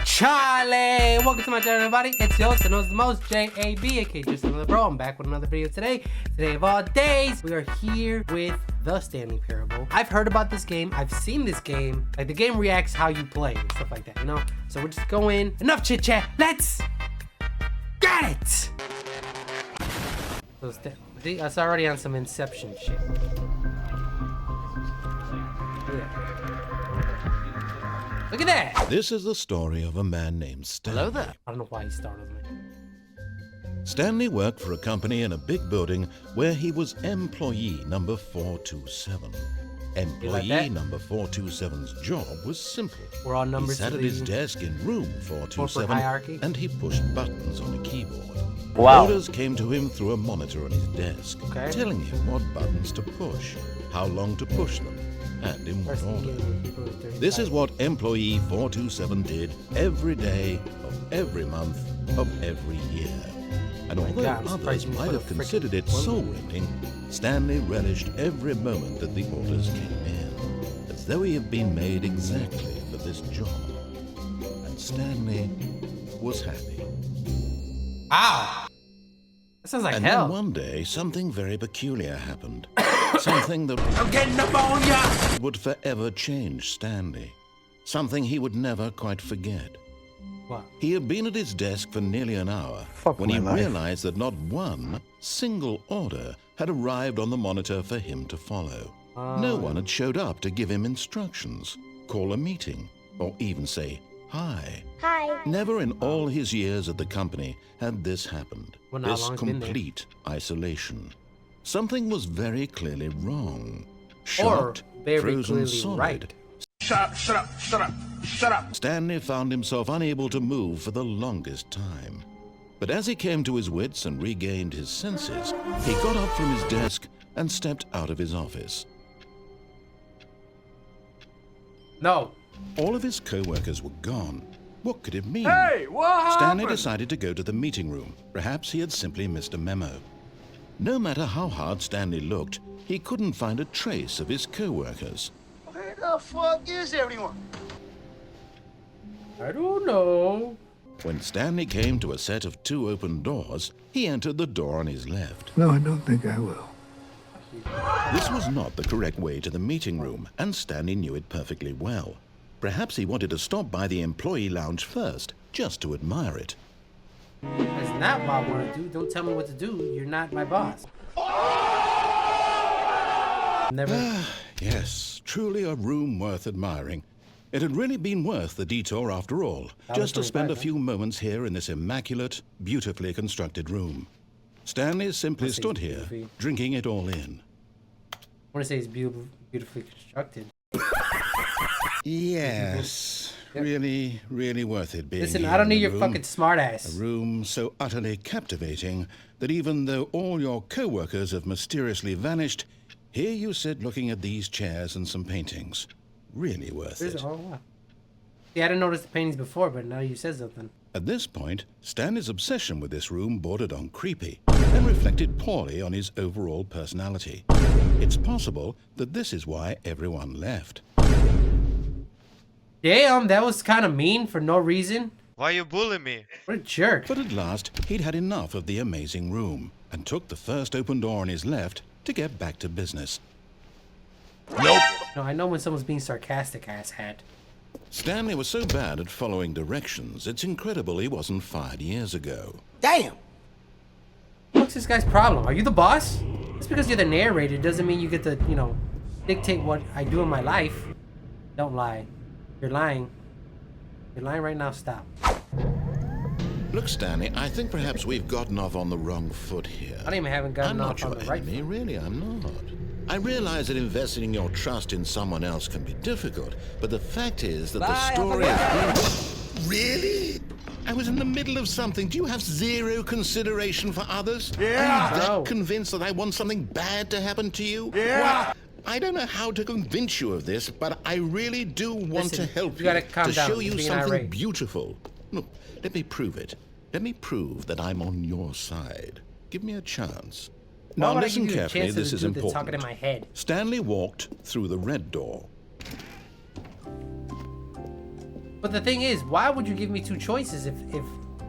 Charlie! Welcome to my channel, everybody. It's your host that knows the most, J.A.B., aka just another bro. I'm back with another video today. Today of all days, we are here with the Stanley Parable. I've heard about this game. I've seen this game. Like, the game reacts how you play and stuff like that, you know? So we're just going. Enough chit chat. Let's get it! So see, that's already on some Inception shit. Look at that! This is the story of a man named Stanley. Hello there. I don't know why he started with me. Stanley worked for a company in a big building where he was employee number 427. Employee number 427's job was simple. We're all numbers. He sat at his desk in room 427 and he pushed buttons on a keyboard. Wow. Orders came to him through a monitor on his desk, telling him what buttons to push, how long to push them, and in what order. This is what employee 427 did every day of every month of every year. And although others might have considered it soul-rending, Stanley relished every moment that the orders came in, as though he had been made exactly for this job. And Stanley was happy. Ow! That sounds like and hell. Then one day, something very peculiar happened. Something that I'm getting pneumonia! Would forever change Stanley. Something he would never quite forget. What? He had been at his desk for nearly an hour when he realized that not one single order had arrived on the monitor for him to follow. No one had showed up to give him instructions, call a meeting, or even say hi. Hi. Never in all his years at the company had this happened. Well, this complete isolation. Something was very clearly wrong. Shocked, frozen solid. Right. Shut up. Stanley found himself unable to move for the longest time. But as he came to his wits and regained his senses, he got up from his desk and stepped out of his office. No. All of his co-workers were gone. What could it mean? Hey, what Stanley happened? decided to go to the meeting room. Perhaps he had simply missed a memo. No matter how hard Stanley looked, he couldn't find a trace of his co-workers. Where the fuck is everyone? I don't know. When Stanley came to a set of 2 open doors, he entered the door on his left. No, I don't think I will. This was not the correct way to the meeting room, and Stanley knew it perfectly well. Perhaps he wanted to stop by the employee lounge first, just to admire it. That's not what I want to do. Don't tell me what to do. You're not my boss. Never. Yes, truly a room worth admiring. It had really been worth the detour after all, just to spend a few moments here in this immaculate, beautifully constructed room. Stanley simply stood here, drinking it all in. I want to say it's beautifully constructed. Yes, really, really worth it being Listen, here I don't in need the your room. fucking smart ass. A room so utterly captivating that even though all your co-workers have mysteriously vanished, here you sit looking at these chairs and some paintings. Really worth it. Oh, wow. See, I didn't notice the paintings before, but now you said something. At this point, Stanley's obsession with this room bordered on creepy and reflected poorly on his overall personality. It's possible that this is why everyone left. Damn, that was kind of mean for no reason. Why you bully me? What a jerk. But at last, he'd had enough of the amazing room and took the first open door on his left to get back to business. Nope. No, I know when someone's being sarcastic, asshat. Stanley was so bad at following directions, it's incredible he wasn't fired years ago. Damn! What's this guy's problem? Are you the boss? Just because you're the narrator doesn't mean you get to, you know, dictate what I do in my life. Don't lie. You're lying. You're lying right now. Stop. Look, Stanley, I think perhaps we've gotten off on the wrong foot here. I don't even haven't gotten I'm off not on your the right enemy, foot. really, I'm not. I realize that investing your trust in someone else can be difficult, but the fact is that the story is... Really? I was in the middle of something. Do you have zero consideration for others? Yeah. Are you that No. convinced that I want something bad to happen to you? Yeah. What? I don't know how to convince you of this, but I really do want Listen, to help you gotta calm to down. show You're you being something irate. beautiful. Look, let me prove it. Let me prove that I'm on your side. Give me a chance. Why Now would I listen give you a carefully, chance to this is do the important. talking in my head? Stanley walked through the red door. But the thing is, why would you give me two choices if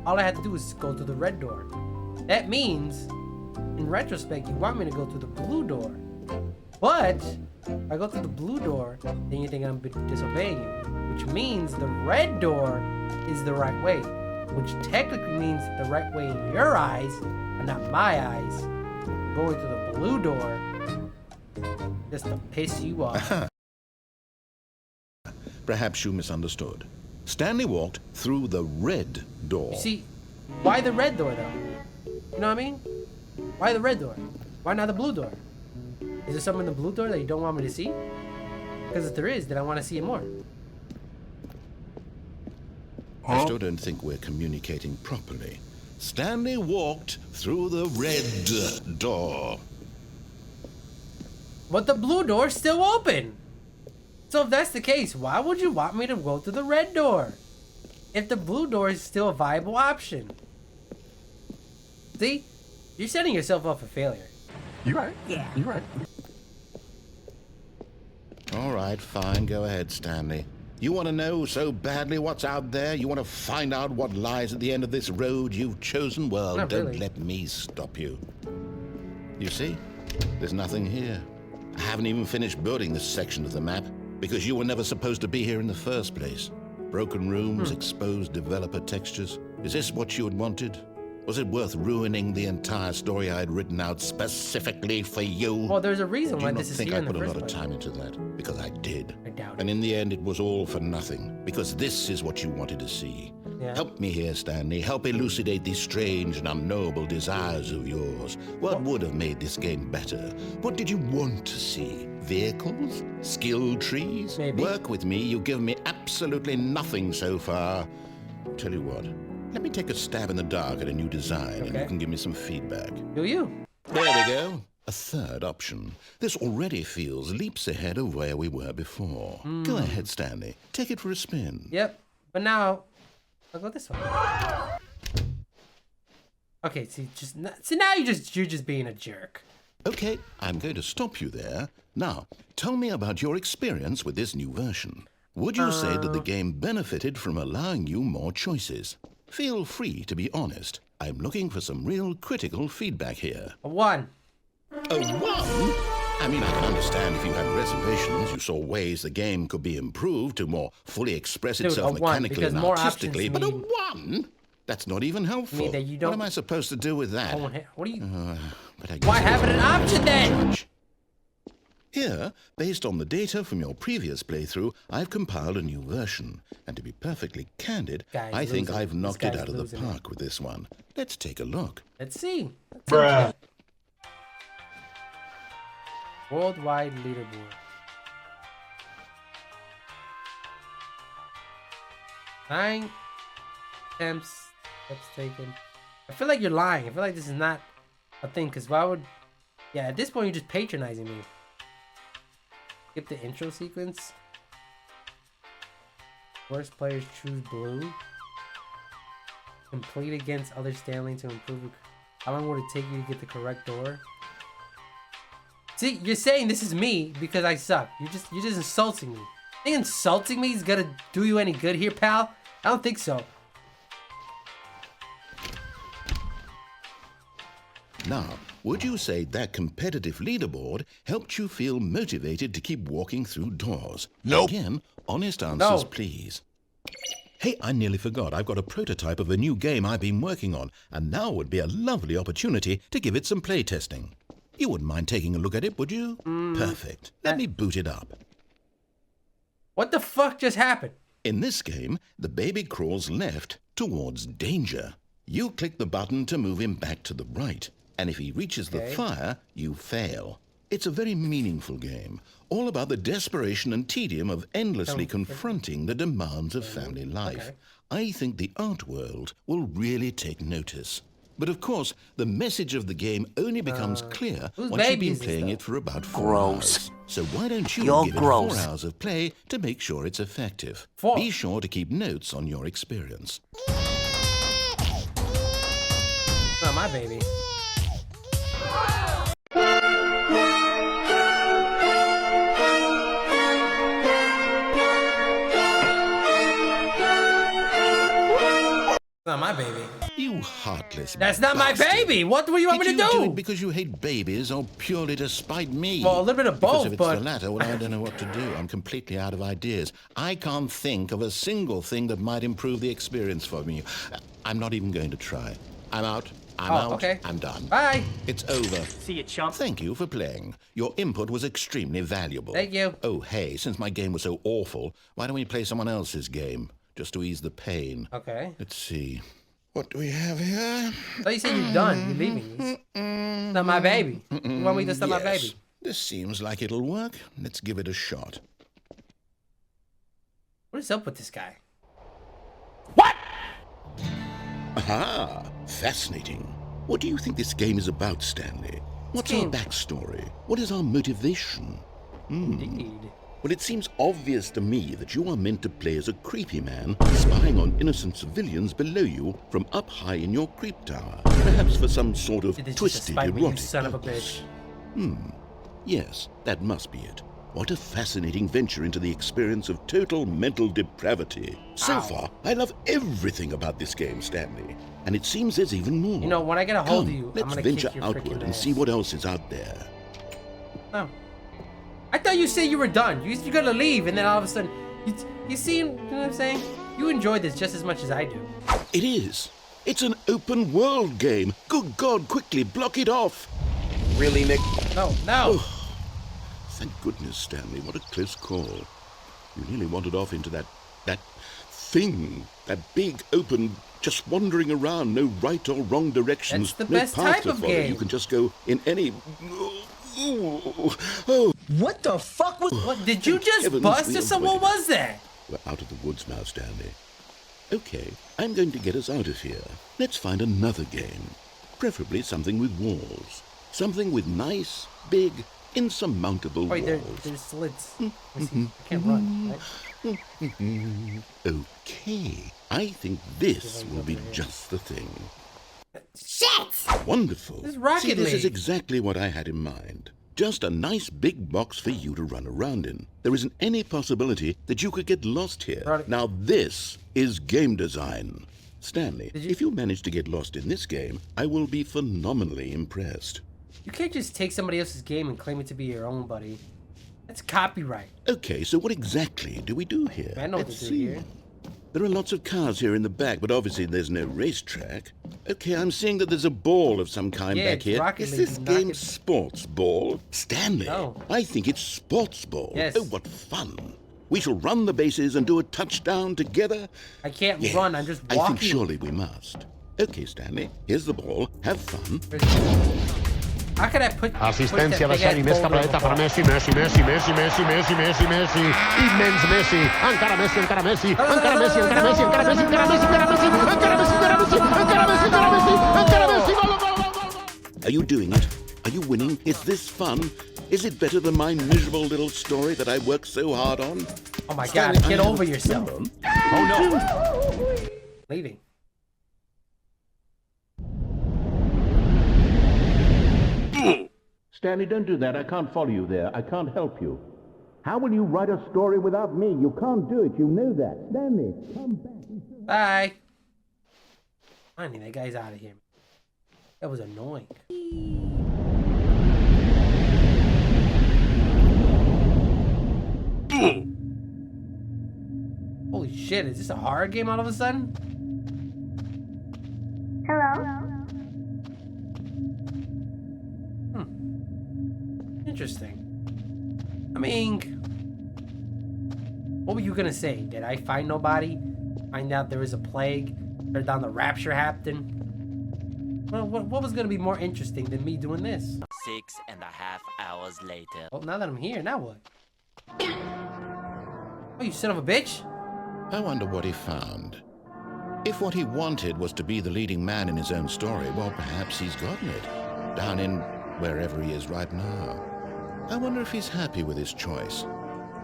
all I had to do was go through the red door? That means, in retrospect, you want me to go through the blue door. But if I go through the blue door, then you think I'm disobeying you. Which means the red door is the right way. Which technically means the right way in your eyes, and not my eyes. Going through the blue door just to piss you off. Perhaps you misunderstood. Stanley walked through the red door. You see, why the red door though? You know what I mean? Why the red door? Why not the blue door? Is there something in the blue door that you don't want me to see? Because if there is, then I want to see it more. I still don't think we're communicating properly. Stanley walked through the red door. But the blue door's still open. So if that's the case, why would you want me to go through the red door? If the blue door is still a viable option. See? You're setting yourself up for failure. You right. Yeah. You right. All right, fine. Go ahead, Stanley. You want to know so badly what's out there? You want to find out what lies at the end of this road you've chosen? Well, Not don't really. let me stop you. You see? There's nothing here. I haven't even finished building this section of the map because you were never supposed to be here in the first place. Broken rooms, exposed developer textures. Is this what you had wanted? Was it worth ruining the entire story I had written out specifically for you? Well, there's a reason Do why you not this is think here I in the put a first lot of place. time into that? Because I did. I doubt And it. in the end, it was all for nothing. Because this is what you wanted to see. Yeah. Help me here, Stanley. Help elucidate these strange and unknowable desires of yours. What would have made this game better? What did you want to see? Vehicles? Skill trees? Maybe. Work with me. You've given me absolutely nothing so far. Tell you what. Let me take a stab in the dark at a new design, and you Okay. can give me some feedback. Do you? There we go. A third option. This already feels leaps ahead of where we were before. Go ahead, Stanley. Take it for a spin. Yep. But now, I'll go this way. Okay, see, now you're just being a jerk. Okay, I'm going to stop you there. Now, tell me about your experience with this new version. Would you say that the game benefited from allowing you more choices? Feel free to be honest. I'm looking for some real critical feedback here. A 1. A 1? I mean, I can understand if you had reservations, you saw ways the game could be improved to more fully express Dude, itself a 1, mechanically because and more artistically, options but a mean- 1? That's not even helpful. that you What don't- am I supposed to do with that? What are you? But I guess Why it's have it an all option then? judge. Here, based on the data from your previous playthrough, I've compiled a new version. And to be perfectly candid, Guy's I think losing. I've This knocked it guy's out of the losing it. park with this one. Let's take a look. Let's see. Bruh. Worldwide leaderboard. 9 attempts. Steps taken. I feel like you're lying. I feel like this is not a thing. Because why would... Yeah, at this point, you're just patronizing me. Skip the intro sequence. Worst players choose blue. Complete against other Stanley to improve. How long would it take you to get the correct door? See, you're saying this is me because I suck. You're just insulting me. Think insulting me is gonna do you any good here, pal? I don't think so. Now, would you say that competitive leaderboard helped you feel motivated to keep walking through doors? Nope. Again, honest answers, No. please. Hey, I nearly forgot. I've got a prototype of a new game I've been working on, and now would be a lovely opportunity to give it some playtesting. You wouldn't mind taking a look at it, would you? Perfect. Let me boot it up. What the fuck just happened? In this game, the baby crawls left towards danger. You click the button to move him back to the right, and if he reaches the Okay. fire, you fail. It's a very meaningful game, all about the desperation and tedium of endlessly confronting the demands of family life. Okay. I think the art world will really take notice. But of course, the message of the game only becomes clear whose once you've baby been is this, playing though? it for about 4 Gross. hours. So why don't you You're give it gross. 4 hours of play to make sure it's effective? 4. Be sure to keep notes on your experience. It's not my baby. not my baby. You heartless That's not bastard. my baby. What do you want me to Did you do do? it because you hate babies or purely to spite me? Well, a little bit of Because both, if it's but... the latter, well, I don't know what to do. I'm completely out of ideas. I can't think of a single thing that might improve the experience for me. I'm not even going to try. I'm out. I'm out. Okay. I'm done. Bye. It's over. See you, chump. Thank you for playing. Your input was extremely valuable. Thank you. Oh, hey, since my game was so awful, why don't we play someone else's game? Just to ease the pain. Okay. Let's see. What do we have here? So you said you're done. You're leaving. It's not my baby. You want me to stop my baby? This seems like it'll work. Let's give it a shot. What is up with this guy? What? Aha! Fascinating. What do you think this game is about, Stanley? What's our game- backstory? What is our motivation? Indeed. Well, it seems obvious to me that you are meant to play as a creepy man spying on innocent civilians below you from up high in your creep tower. Perhaps for some sort of Did this just twisted, spite me, you erotic son of a purpose. bitch? Yes, that must be it. What a fascinating venture into the experience of total mental depravity. So Ow. far, I love everything about this game, Stanley. And it seems there's even more. You know, when I get a hold of Come, you, I'm let's gonna venture kick your outward freaking and ass. see what else is out there. No. I thought you said you were done. You're gonna leave, and then all of a sudden, you see, you know what I'm saying? You enjoyed this just as much as I do. It is. It's an open world game. Good God, quickly block it off. Really, Nick? No, no. Thank goodness, Stanley. What a close call. You nearly wandered off into that thing. That big, open, just wandering around, no right or wrong directions. That's the no best path type to of follow. game. You can just go in any... Oh, What the fuck was... What, did you just heavens, bust we or something? What avoided was that? We're out of the woods now, Stanley. Okay, I'm going to get us out of here. Let's find another game. Preferably something with walls. Something with nice, big, insurmountable Wait, walls. there's slits. Let me see. I can't run, right? Okay, I think this will be just the thing. Shit! Wonderful. This is Rocket See, this is League. exactly what I had in mind. Just a nice big box for you to run around in. There isn't any possibility that you could get lost here. Right. Now this is game design. Stanley, Did you- if you manage to get lost in this game, I will be phenomenally impressed. You can't just take somebody else's game and claim it to be your own, buddy. That's copyright. Okay, so what exactly do we do here? I know what Let's to do see. here. There are lots of cars here in the back, but obviously there's no racetrack. Okay, I'm seeing that there's a ball of some kind Yeah, back it's here. Rocket Is League, this you knock game it- sports ball? Stanley, No. I think it's sports ball. Yes. Oh, what fun. We shall run the bases and do a touchdown together. I can't Yeah, run. I'm just I walking. think surely we must. Okay, Stanley, here's the ball. Have fun. How can I put Assistencia put de that Seri, big més ass boulder tableta per on the Messi, Messi, Messi, Messi, Messi, Messi, Messi, Messi, immens Messi, encara Messi, encara Messi, encara Messi, encara Messi, encara Messi, encara Messi, encara Messi, encara Messi, encara Messi, encara Messi, encara Messi, encara Messi, gol, gol, gol, gol. Are you doing it? Are you winning? Is this fun? Is it better than my miserable little story that I worked so hard on? Oh my Stanley, god, I get have over a yourself. problem. Oh, no. Leaving. Stanley, don't do that. I can't follow you there. I can't help you. How will you write a story without me? You can't do it. You know that. Stanley, come back. Bye. Finally, that guy's out of here. That was annoying. Holy shit, is this a horror game all of a sudden? Hello? Interesting. I mean, what were you gonna say? Did I find nobody? Find out there was a plague? Or down the rapture happened? Well, what was gonna be more interesting than me doing this? 6.5 hours later. Well, now that I'm here, now what? Oh, you son of a bitch! I wonder what he found. If what he wanted was to be the leading man in his own story, well, perhaps he's gotten it. Down in wherever he is right now. I wonder if he's happy with his choice,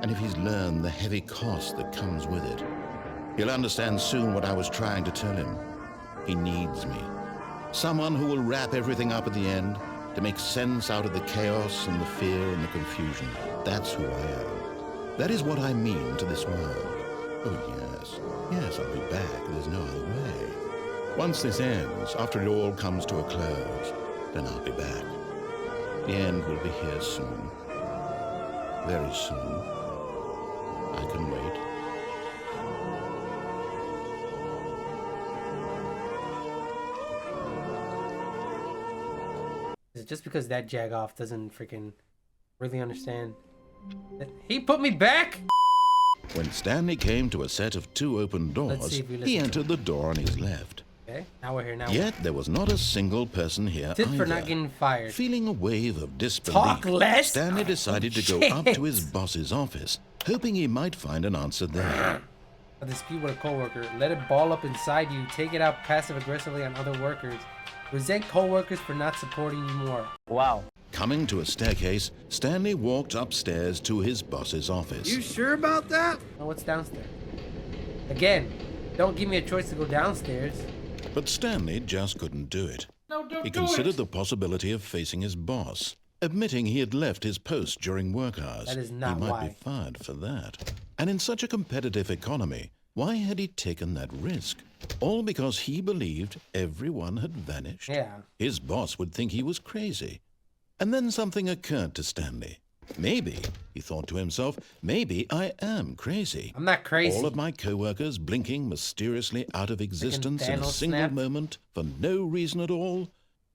and if he's learned the heavy cost that comes with it. He'll understand soon what I was trying to tell him. He needs me. Someone who will wrap everything up at the end, to make sense out of the chaos and the fear and the confusion. That's who I am. That is what I mean to this world. Oh, yes. Yes, I'll be back. There's no other way. Once this ends, after it all comes to a close, then I'll be back. The end will be here soon. Very soon. I can wait. Is it just because that jagoff doesn't freaking really understand? He put me back? When Stanley came to a set of 2 open doors, he entered the door on his left. Okay, now we're here. Now Yet there was not a single person here tip either. for not getting fired. Feeling a wave of disbelief, Talk less? Stanley decided to go up to his boss's office, hoping he might find an answer there. A dispute with a coworker. Let it ball up inside you. Take it out passive-aggressively on other workers. Resent coworkers for not supporting you more. Wow. Coming to a staircase, Stanley walked upstairs to his boss's office. You sure about that? Oh, what's downstairs? Again, don't give me a choice to go downstairs. But Stanley just couldn't do it. No, don't He do considered it. the possibility of facing his boss, admitting he had left his post during work hours. That is not he might why. be fired for that. And in such a competitive economy, why had he taken that risk? All because he believed everyone had vanished? Yeah. His boss would think he was crazy. And then something occurred to Stanley. Maybe, he thought to himself, maybe I am crazy. I'm not crazy. All of my co-workers blinking mysteriously out of existence in a Thanos single snap. moment for no reason at all.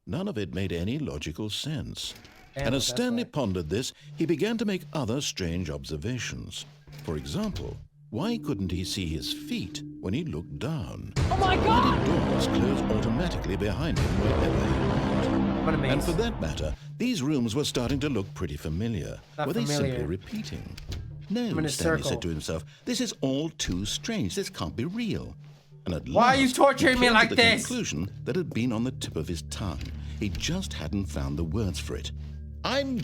None of it made any logical sense. And Thanos, as that's Stanley right. pondered this, he began to make other strange observations. For example, why couldn't he see his feet when he looked down? Oh my Why god! did doors close automatically behind him wherever he went? What a And maze. for that matter, these rooms were starting to look pretty familiar. Not were they familiar. simply repeating? No, I'm in a Stanley circle. said to himself, this is all too strange. This can't be real. And at Why are you last, torturing he me came like to the this? conclusion that had been on the tip of his tongue. He just hadn't found the words for it. I'm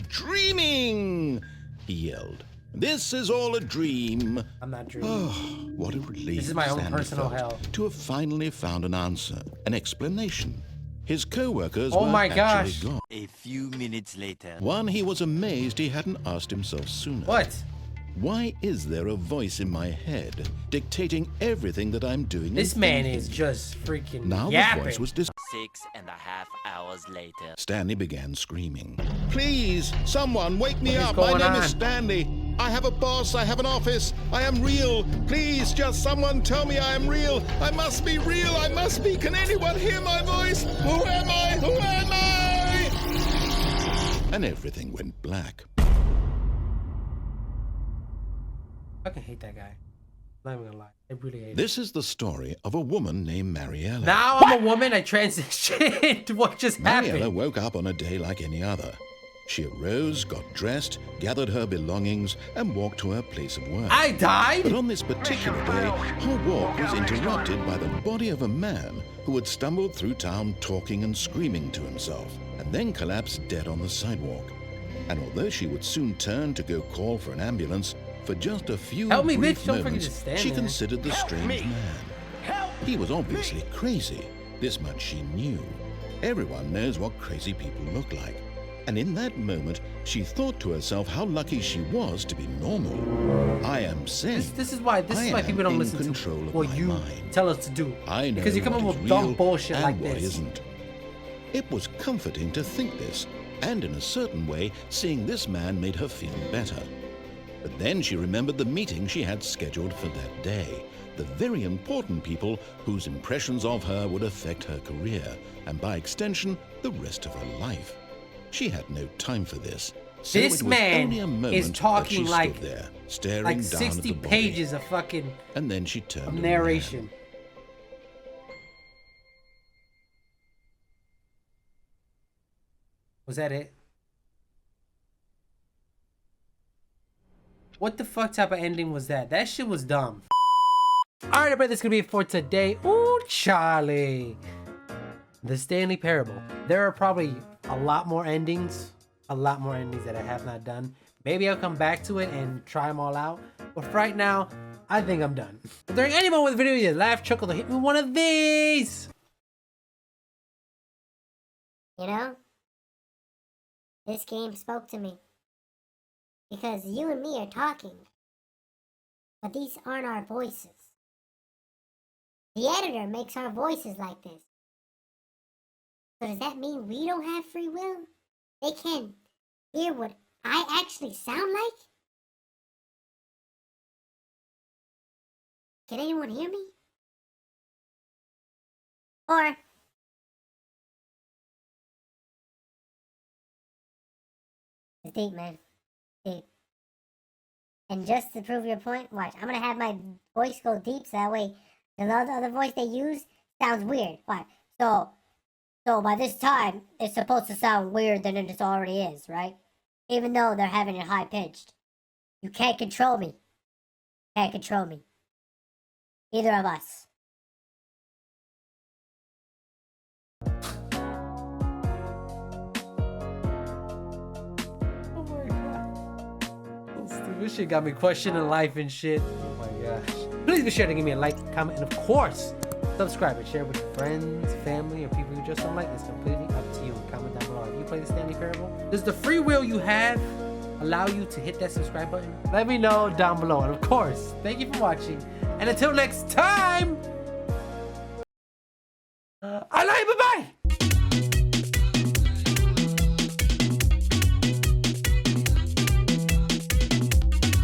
dreaming, he yelled. This is all a dream. I'm not dreaming. Oh, what a relief This is my own Stanley personal felt hell. to have finally found an answer, an explanation. His co-workers Oh were my actually gosh. gone. A few minutes later. One, he was amazed he hadn't asked himself sooner. What? Why is there a voice in my head dictating everything that I'm doing? This and man thinking? is just freaking Now yapping. the voice was 6.5 hours later. Stanley began screaming. Please, someone wake me What is up. My going name on? is Stanley. I have a boss. I have an office. I am real. Please, just someone tell me I am real. I must be real. I must be. Can anyone hear my voice? Who am I? Who am I? And everything went black. I fucking hate that guy. I'm not even gonna lie. I really hate him. This is the story of a woman named Mariella. Now I'm a woman, I transitioned. What just Mariella happened? woke up on a day like any other. She arose, got dressed, gathered her belongings, and walked to her place of work. I But died? on this particular day, her walk was interrupted by the body of a man who had stumbled through town talking and screaming to himself, and then collapsed dead on the sidewalk. And although she would soon turn to go call for an ambulance, for just a few Help me, brief bitch, don't forget moments, to stand she there. considered the strange man. He was obviously crazy. This much she knew. Everyone knows what crazy people look like. And in that moment, she thought to herself how lucky she was to be normal. I am sane. This is why I people am don't in listen control to of what my you mind. tell us to do. I know Because you come up what with is dumb real bullshit and like what this. isn't. It was comforting to think this, and in a certain way, seeing this man made her feel better. But then she remembered the meeting she had scheduled for that day. The very important people whose impressions of her would affect her career, and by extension, the rest of her life. She had no time for this. So This it was man only a moment is that talking she like- stood there, staring Like down 60 at the body, pages of fucking and then she turned and ran. narration. Was that it? What the fuck type of ending was that? That shit was dumb. Alright, everybody, that's gonna be it for today. Ooh, Charlie. The Stanley Parable. There are probably a lot more endings that I have not done. Maybe I'll come back to it and try them all out. But for right now, I think I'm done. If during any moment of the video you laugh, chuckle, or hit me with one of these. You know? This game spoke to me. Because you and me are talking. But these aren't our voices. The editor makes our voices like this. So does that mean we don't have free will? They can hear what I actually sound like? Can anyone hear me? Or it's deep, man. Deep. And just to prove your point, watch. I'm gonna have my voice go deep so that way the other voice they use sounds weird. Watch. So by this time, it's supposed to sound weirder than it already is, right? Even though they're having it high pitched. You can't control me. Can't control me. Either of us. Oh my god. This shit got me questioning life and shit. Oh my gosh. Please be sure to give me a like, comment, and of course, subscribe and share with your friends, family, or people who just don't like this. Completely up to you. Comment down below. Have you played the Stanley Parable? Does the free will you have allow you to hit that subscribe button? Let me know down below. And of course, thank you for watching. And until next time, I love you. Bye-bye.